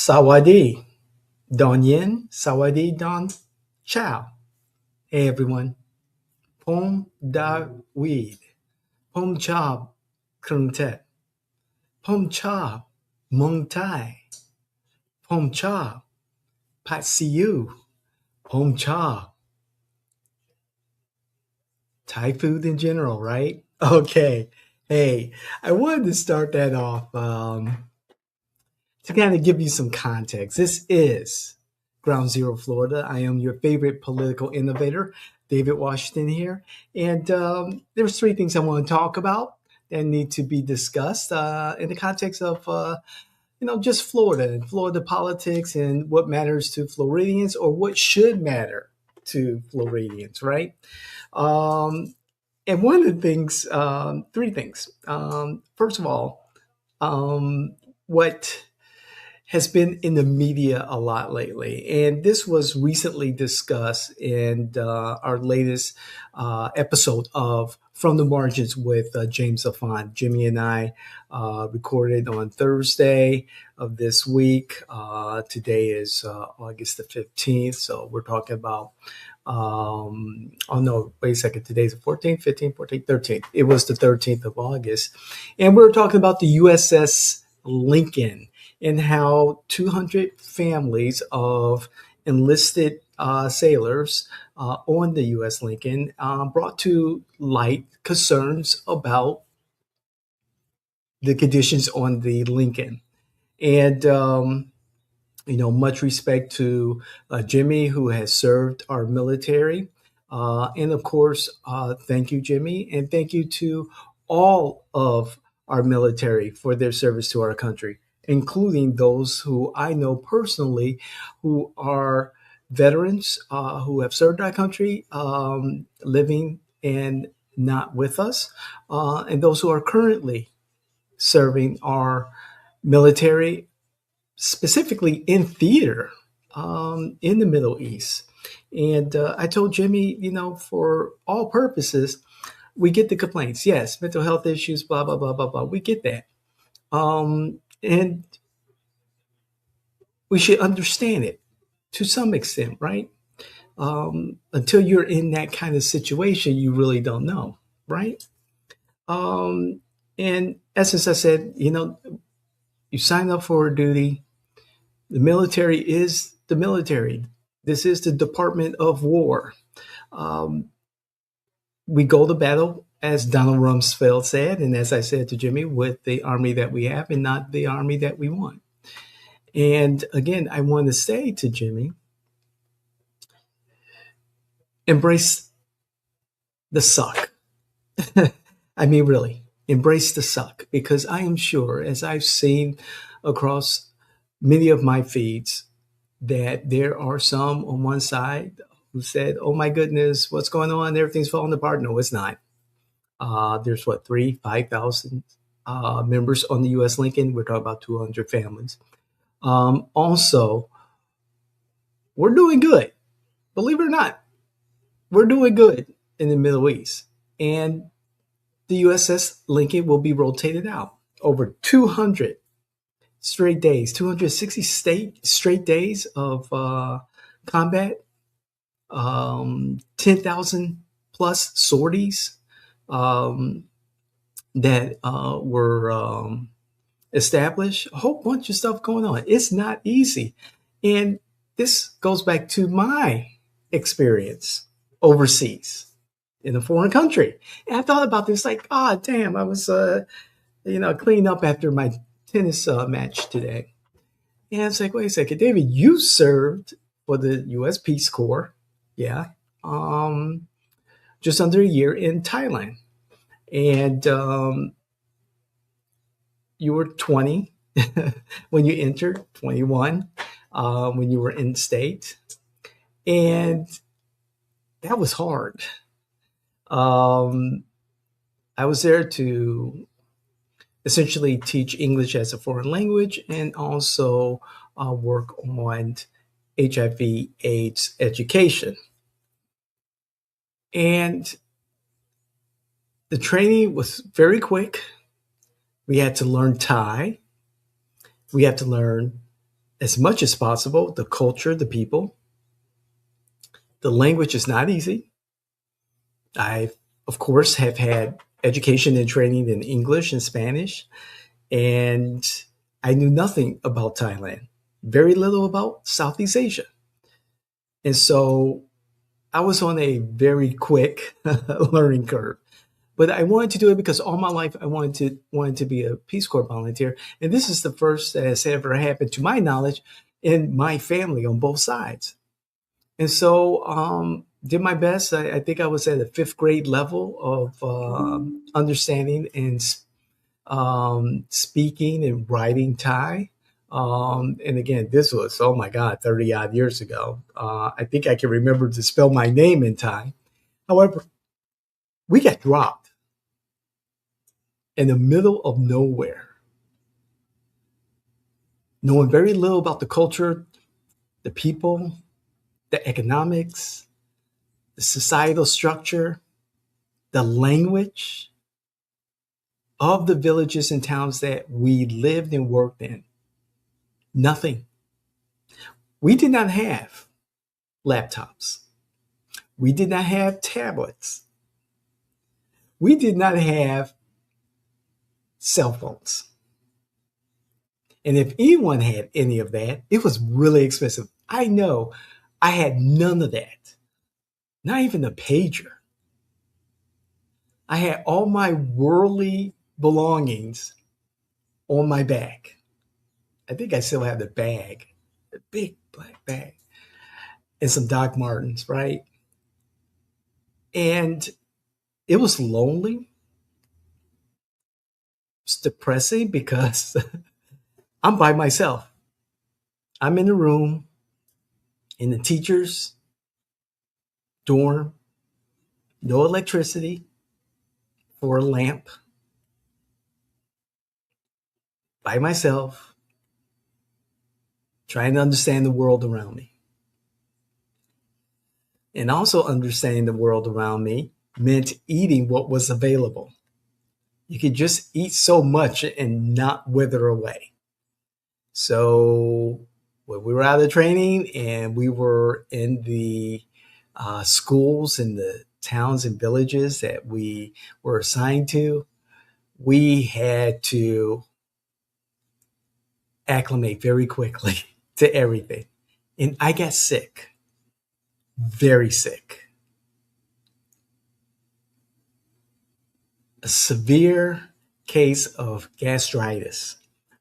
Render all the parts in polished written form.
Sawadi, Don Yin, Sawadi Don Chow. Hey everyone, Pom Da Weed, Pom Cha Krung Tet, Pom Cha Mung Tai, Pom Cha Pat Siu, Pom Cha Thai food in general, right? Okay. Hey, I wanted to start that off to kind of give you some context. This is Ground Zero Florida. I am your favorite political innovator, David Washington here. And there's three things I want to talk about that need to be discussed in the context of, just Florida and Florida politics and what matters to Floridians or what should matter to Floridians, right? And one of the things, three things. First of all, what has been in the media a lot lately. And this was recently discussed in our latest episode of From the Margins with James Afan. Jimmy and I recorded on Thursday of this week. Today is August the 15th. So we're talking about, oh no, wait a second. Today's the 14th, 15th, 14th, 13th. It was the 13th of August. And we were talking about the USS Lincoln and how 200 families of enlisted sailors on the U.S. Lincoln brought to light concerns about the conditions on the Lincoln. And, much respect to Jimmy, who has served our military. And of course, thank you, Jimmy, and thank you to all of our military for their service to our country, including those who I know personally who are veterans who have served our country, living and not with us, and those who are currently serving our military, specifically in theater in the Middle East. And I told Jimmy, for all purposes, we get the complaints. Yes, mental health issues, blah, blah, blah, blah, blah. We get that. And we should understand it to some extent, right? Until you're in that kind of situation, you really don't know, right? In essence, I said, you sign up for a duty. The military is the military. This is the Department of War. We go to battle, as Donald Rumsfeld said, and as I said to Jimmy, with the army that we have and not the army that we want. And again, I want to say to Jimmy, embrace the suck. I mean, really, embrace the suck, because I am sure, as I've seen across many of my feeds, that there are some on one side who said, oh my goodness, what's going on? Everything's falling apart. No, it's not. There's 5,000 members on the U.S. Lincoln. We're talking about 200 families. Also, we're doing good. Believe it or not, we're doing good in the Middle East. And the USS Lincoln will be rotated out over 200 straight days, 260 straight days of combat, 10,000 plus sorties that were established, a whole bunch of stuff going on. It's not easy. And this goes back to my experience overseas in a foreign country. And I thought about this like, damn, I was, cleaning up after my tennis match today. And I was like, wait a second, David, you served for the U.S. Peace Corps. Yeah. Just under a year in Thailand. And you were 20 when you entered, 21 when you were in state. And that was hard. I was there to essentially teach English as a foreign language and also work on HIV/AIDS education. And the training was very quick. We had to learn Thai. We had to learn as much as possible, the culture, the people. The language is not easy. I, of course, have had education and training in English and Spanish, and I knew nothing about Thailand, very little about Southeast Asia. And so I was on a very quick learning curve. But I wanted to do it because all my life I wanted to be a Peace Corps volunteer, and this is the first that has ever happened, to my knowledge, in my family on both sides. And so, did my best. I think I was at a fifth grade level of understanding and speaking and writing Thai. And again, this was, oh my God, 30 odd years ago. I think I can remember to spell my name in Thai. However, we got dropped in the middle of nowhere, knowing very little about the culture, the people, the economics, the societal structure, the language of the villages and towns that we lived and worked in. Nothing. We did not have laptops. We did not have tablets. We did not have cell phones. And if anyone had any of that, it was really expensive. I know I had none of that, not even a pager. I had all my worldly belongings on my back. I think I still have the bag, the big black bag, and some Doc Martens, right? And it was lonely. It's depressing because I'm by myself. I'm in the room in the teacher's dorm, no electricity or a lamp, by myself, trying to understand the world around me. And also understanding the world around me meant eating what was available. You could just eat so much and not wither away. So when we were out of training and we were in the schools in the towns and villages that we were assigned to, we had to acclimate very quickly to everything. And I got sick, very sick. A severe case of gastritis.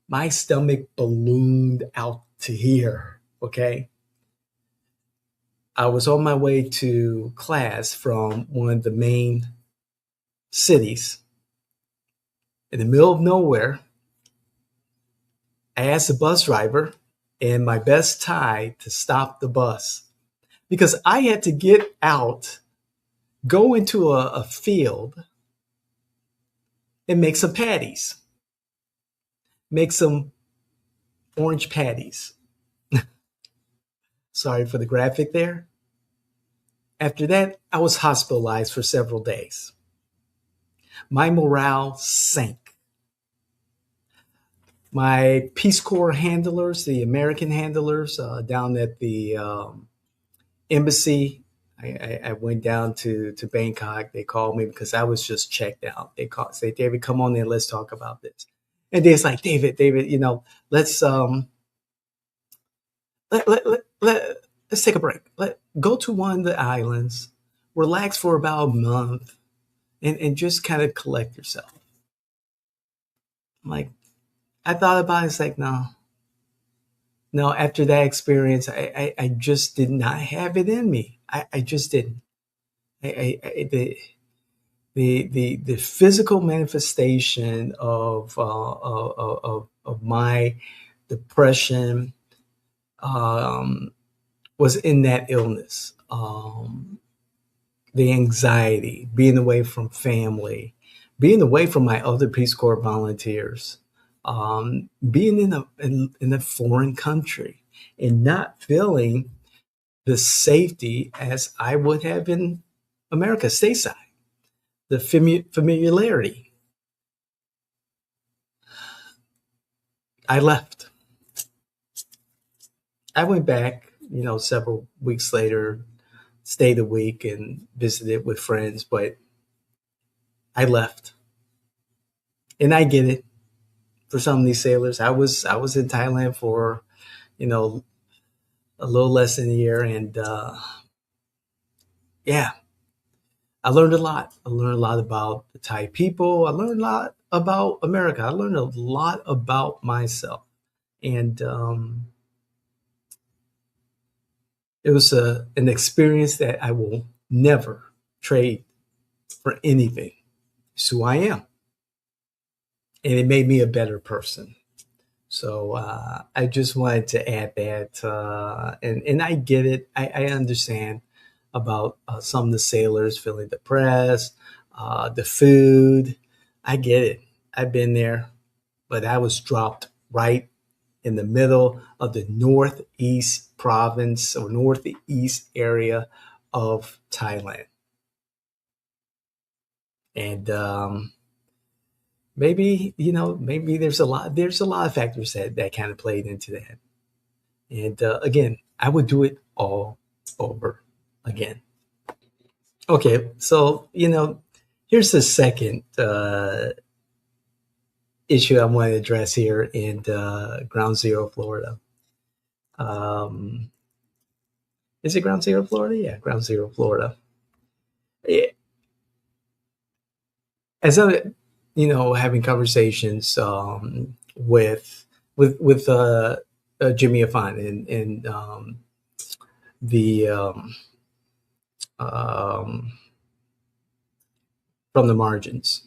My stomach ballooned out to here, okay? I was on my way to class from one of the main cities in the middle of nowhere. I asked the bus driver in my best Thai to stop the bus because I had to get out, go into a field, and make some patties, make some orange patties. Sorry for the graphic there. After that, I was hospitalized for several days. My morale sank. My Peace Corps handlers, the American handlers down at the embassy, I went down to Bangkok. They called me because I was just checked out. They called, say, David, come on in. Let's talk about this. And they're like, David, let's let's take a break. Go to one of the islands, relax for about a month, and just kind of collect yourself. I'm like, I thought about it. It's like, no. No, after that experience, I just did not have it in me. I just didn't. The physical manifestation of my depression was in that illness. The anxiety, being away from family, being away from my other Peace Corps volunteers, being in a foreign country and not feeling the safety as I would have in America, stateside, the familiarity. I left. I went back, several weeks later, stayed a week and visited with friends, but I left. And I get it for some of these sailors. I was in Thailand for, you know, a little less than a year, and yeah, I learned a lot. I learned a lot about the Thai people. I learned a lot about America. I learned a lot about myself, and it was an experience that I will never trade for anything. It's who I am, and it made me a better person. So I just wanted to add that, and I get it. I understand about some of the sailors feeling depressed, the food. I get it. I've been there, but I was dropped right in the middle of the northeast province or northeast area of Thailand, and maybe there's a lot of factors that kind of played into that. And again, I would do it all over again. Okay, so here's the second issue I want to address here in Ground Zero, Florida. Um, is it Ground Zero, Florida? Yeah, Ground Zero, Florida. Yeah, as I, having conversations with Jimmy Afan and the um, from the margins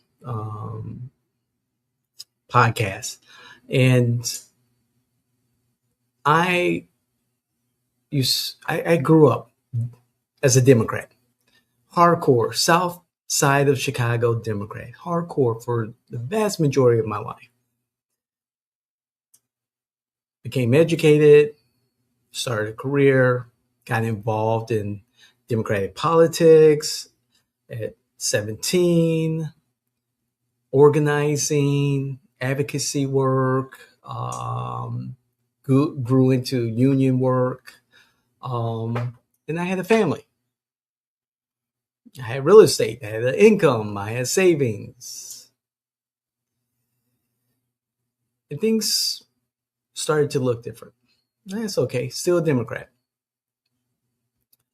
podcast, and I I grew up as a Democrat, hardcore South Side of Chicago Democrat, hardcore for the vast majority of my life. Became educated, started a career, got involved in Democratic politics at 17, organizing, advocacy work, grew into union work. And I had a family. I had real estate. I had an income. I had savings. And things started to look different. That's okay. Still a Democrat.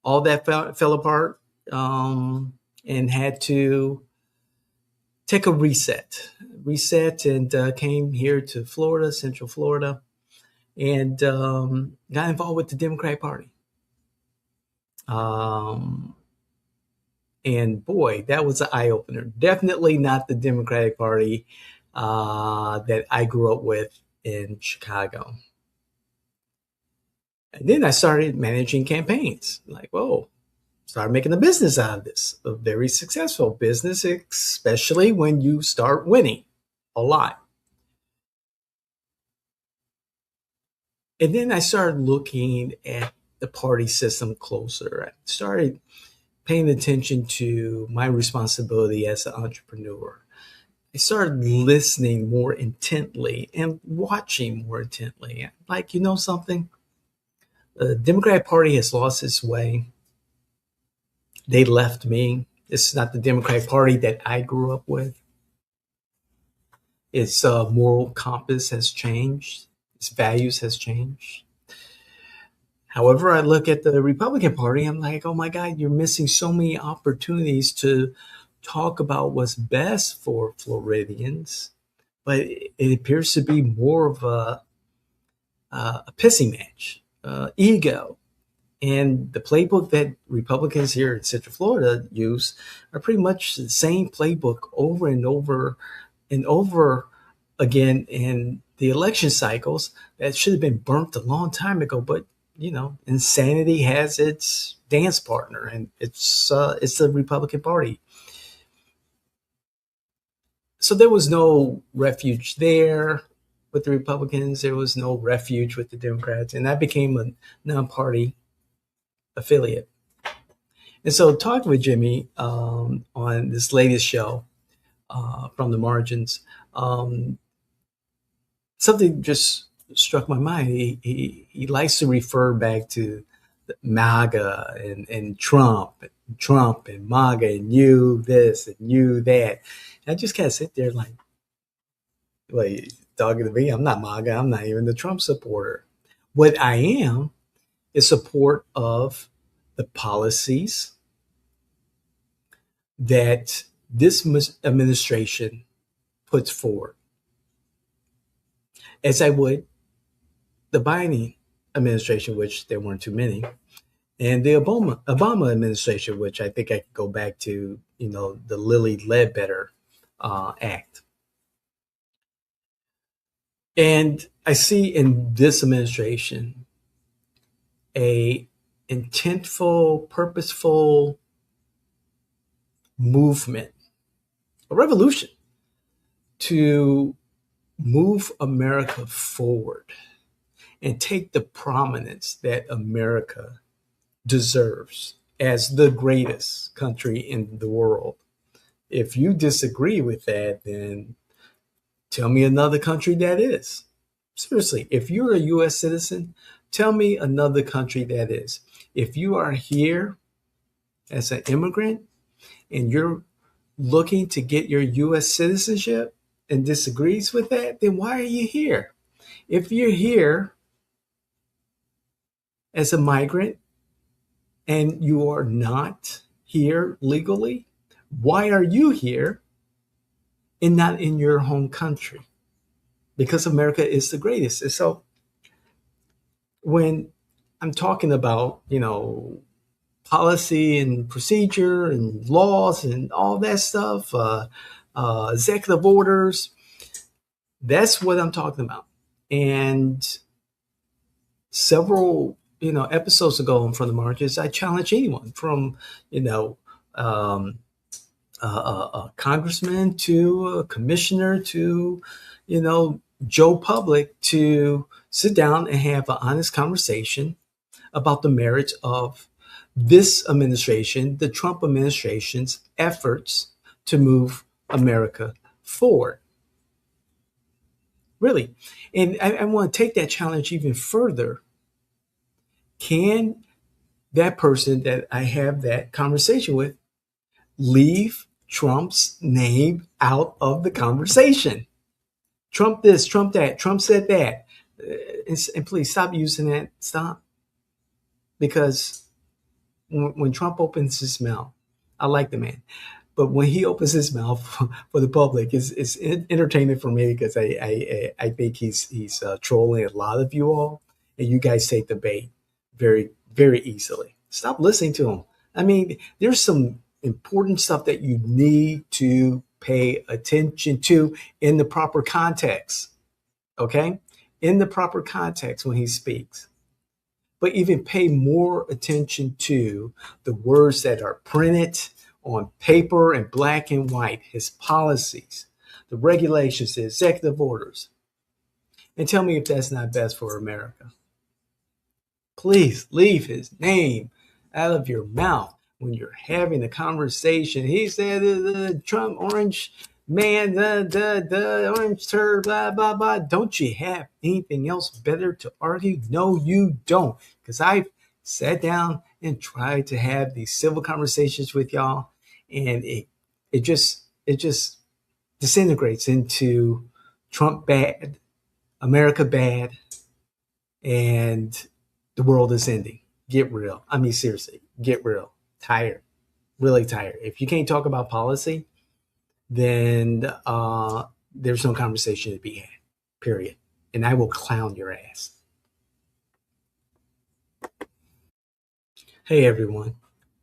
All that fell apart, and had to take a reset, and came here to Florida, Central Florida, and got involved with the Democratic Party. Um, and boy, that was an eye opener. Definitely not the Democratic Party that I grew up with in Chicago. And then I started managing campaigns. Like, whoa, started making a business out of this, a very successful business, especially when you start winning a lot. And then I started looking at the party system closer. I started paying attention to my responsibility as an entrepreneur. I started listening more intently and watching more intently. Like, something? The Democratic Party has lost its way. They left me. It's not the Democratic Party that I grew up with. Its moral compass has changed. Its values has changed. However, I look at the Republican Party, I'm like, oh my God, you're missing so many opportunities to talk about what's best for Floridians. But it appears to be more of a pissing match, ego. And the playbook that Republicans here in Central Florida use are pretty much the same playbook over and over and over again in the election cycles that should have been burnt a long time ago. But insanity has its dance partner, and it's the Republican Party. So there was no refuge there with the Republicans. There was no refuge with the Democrats, and I became a non-party affiliate. And so, talking with Jimmy on this latest show from the margins, something just struck my mind. He likes to refer back to MAGA and Trump and MAGA and you this and you that. And I just kind of sit there like, wait, talking to me, I'm not MAGA. I'm not even the Trump supporter. What I am is support of the policies that this administration puts forward, as I would the Biden administration, which there weren't too many, and the Obama administration, which I think I could go back to, the Lilly Ledbetter Act. And I see in this administration a intentful, purposeful movement, a revolution to move America forward and take the prominence that America deserves as the greatest country in the world. If you disagree with that, then tell me another country that is. Seriously, if you're a US citizen, tell me another country that is. If you are here as an immigrant and you're looking to get your US citizenship and disagrees with that, then why are you here? If you're here as a migrant and you are not here legally, why are you here and not in your home country? Because America is the greatest. And so when I'm talking about, policy and procedure and laws and all that stuff, executive orders, that's what I'm talking about. And several, episodes ago on From the Margins, I challenge anyone from, a congressman to a commissioner to, Joe Public to sit down and have an honest conversation about the merits of this administration, the Trump administration's efforts to move America forward. Really. And I want to take that challenge even further. Can that person that I have that conversation with leave Trump's name out of the conversation? Trump this, Trump that, Trump said that. And please stop using that. Stop. Because when Trump opens his mouth, I like the man. But when he opens his mouth for the public, it's entertaining for me because I think he's trolling a lot of you all. And you guys take the bait very, very easily. Stop listening to him. I mean, there's some important stuff that you need to pay attention to in the proper context. Okay? In the proper context when he speaks. But even pay more attention to the words that are printed on paper in black and white, his policies, the regulations, the executive orders. And tell me if that's not best for America. Please leave his name out of your mouth when you're having a conversation. He said, Trump, orange man, the orange turd, blah, blah, blah. Don't you have anything else better to argue? No, you don't. Because I've sat down and tried to have these civil conversations with y'all, and it just disintegrates into Trump bad, America bad, and the world is ending. Get real. I mean, seriously, get real. Tired, really tired. If you can't talk about policy, then there's no conversation to be had, period. And I will clown your ass. Hey, everyone.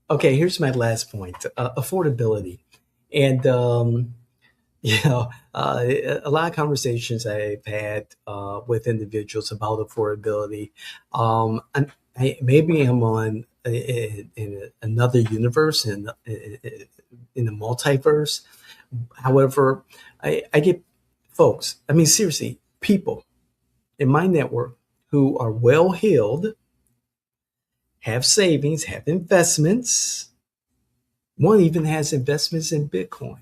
Okay, here's my last point, affordability. And, a lot of conversations I've had with individuals about affordability. Maybe I'm on in another universe, in the multiverse. However, I get folks, I mean, seriously, people in my network who are well-heeled, have savings, have investments. One even has investments in Bitcoin.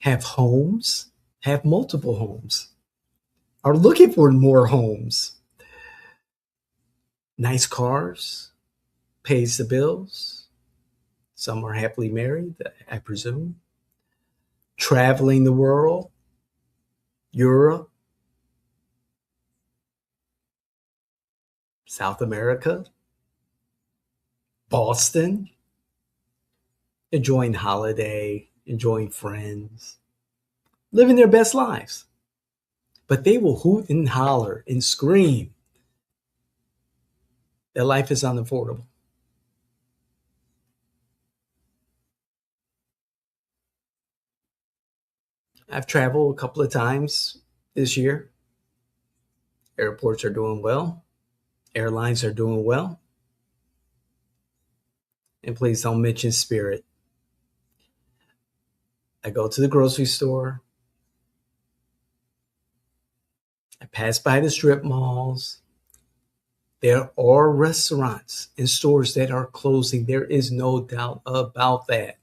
Have homes, have multiple homes. are looking for more homes, nice cars, pays the bills. Some are happily married, I presume. Traveling the world, Europe, South America, Boston, enjoying holiday, enjoying friends, living their best lives. But they will hoot and holler and scream that life is unaffordable. I've traveled a couple of times this year. Airports are doing well. Airlines are doing well. And please don't mention Spirit. I go to the grocery store. I pass by the strip malls. There are restaurants and stores that are closing. There is no doubt about that.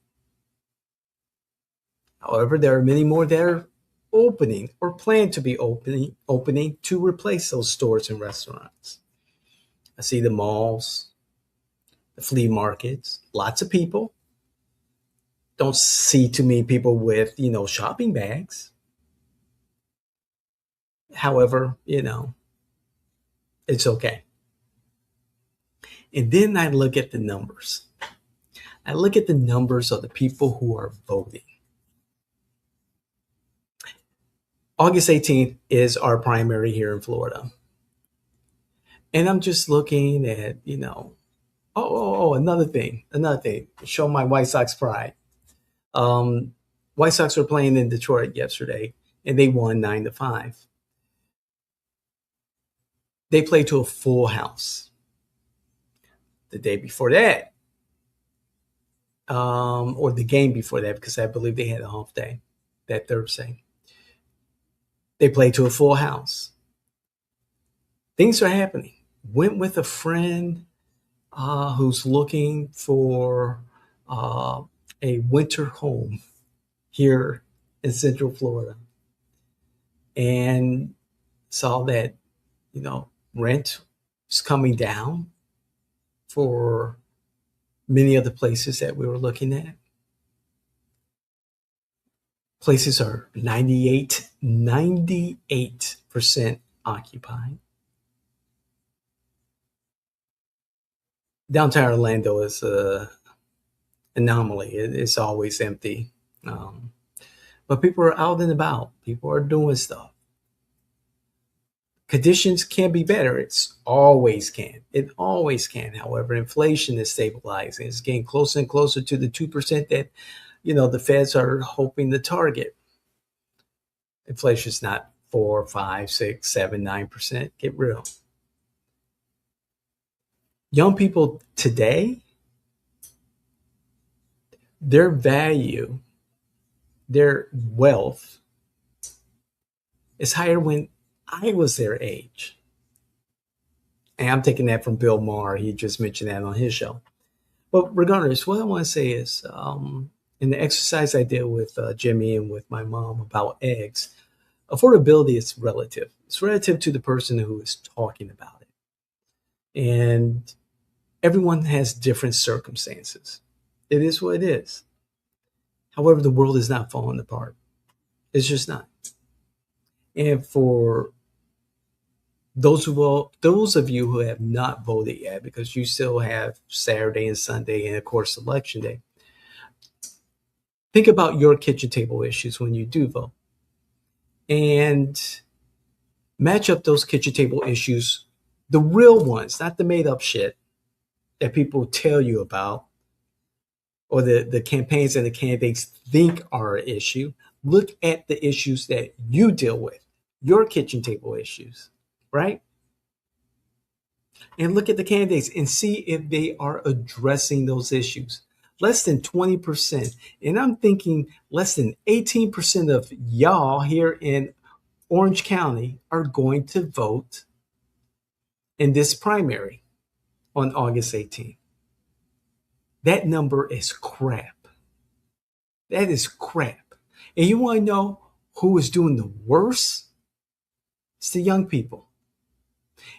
However, there are many more that are opening or plan to be opening to replace those stores and restaurants. I see the malls, the flea markets, lots of people. Don't see too many people with, shopping bags. However, it's okay. And then I look at the numbers. I look at the numbers of the people who are voting. August 18th is our primary here in Florida. And I'm just looking at, another thing, show my White Sox pride. Um, White Sox were playing in Detroit yesterday, and they won 9-5. They played to a full house. The day before that, or the game before that, because I believe they had a half day that Thursday. They played to a full house. Things are happening. Went with a friend who's looking for a winter home here in Central Florida, and saw that rent is coming down for many of the places that we were looking at. Places are 98% occupied. Downtown Orlando is a anomaly. It's always empty. But people are out and about. People are doing stuff. Conditions can be better. It's always can. It always can. However, inflation is stabilizing. It's getting closer and closer to the 2% that, the feds are hoping to target. Inflation's not 4, 5, 6, 7, 9%. Get real. Young people today, their value, their wealth is higher when I was their age. And I'm taking that from Bill Maher. He just mentioned that on his show. But regardless, what I want to say is in the exercise I did with Jimmy and with my mom about eggs, affordability is relative. It's relative to the person who is talking about it. And everyone has different circumstances. It is what it is. However, the world is not falling apart. It's just not. And for those of you who have not voted yet, because you still have Saturday and Sunday and of course election day, think about your kitchen table issues when you do vote, and match up those kitchen table issues, the real ones, not the made up shit that people tell you about, or the campaigns and the candidates think are an issue. Look at the issues that you deal with, your kitchen table issues, right? And look at the candidates and see if they are addressing those issues. Less than 20%. And I'm thinking less than 18% of y'all here in Orange County are going to vote in this primary on August 18th. That number is crap. That is crap. And you want to know who is doing the worst? It's the young people.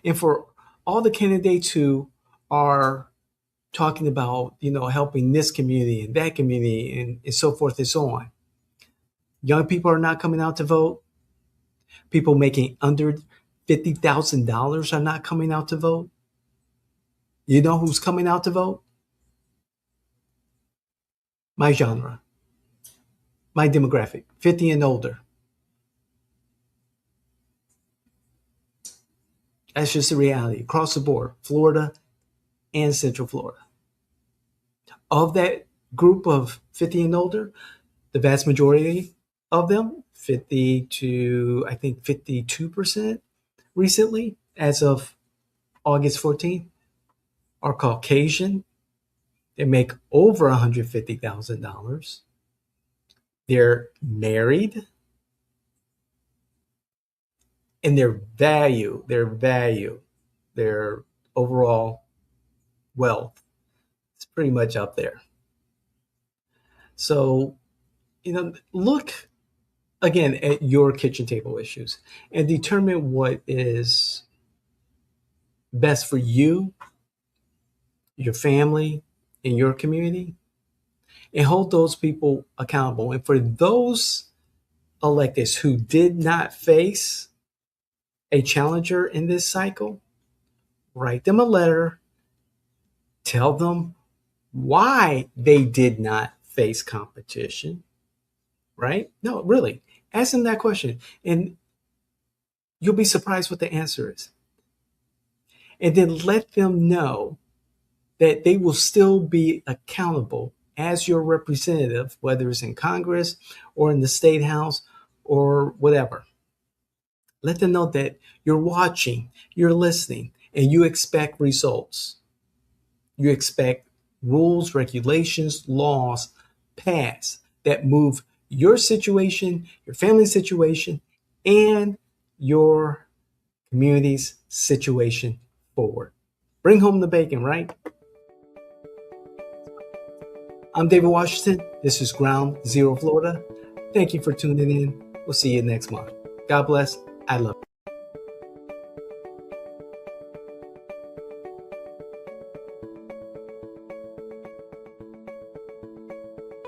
And for all the candidates who are talking about, helping this community and that community and so forth and so on, young people are not coming out to vote. People making under $50,000 are not coming out to vote. You know who's coming out to vote? My genre, my demographic, 50 and older. That's just the reality across the board, Florida and Central Florida. Of that group of 50 and older, the vast majority of them, 50 to I think 52% recently, as of August 14th, are Caucasian. They make over $150,000. They're married, and their overall wealth is pretty much up there. So, look again at your kitchen table issues and determine what is best for you, your family, and your community, and hold those people accountable. And for those electeds who did not face a challenger in this cycle, write them a letter, tell them why they did not face competition, right? No, really, ask them that question, and you'll be surprised what the answer is. And then let them know that they will still be accountable as your representative, whether it's in Congress or in the state house or whatever. Let them know that you're watching, you're listening, and you expect results. You expect rules, regulations, laws passed that move your situation, your family situation, and your community's situation forward. Bring home the bacon, right? I'm David Washington. This is Ground Zero Florida. Thank you for tuning in. We'll see you next month. God bless. I love you.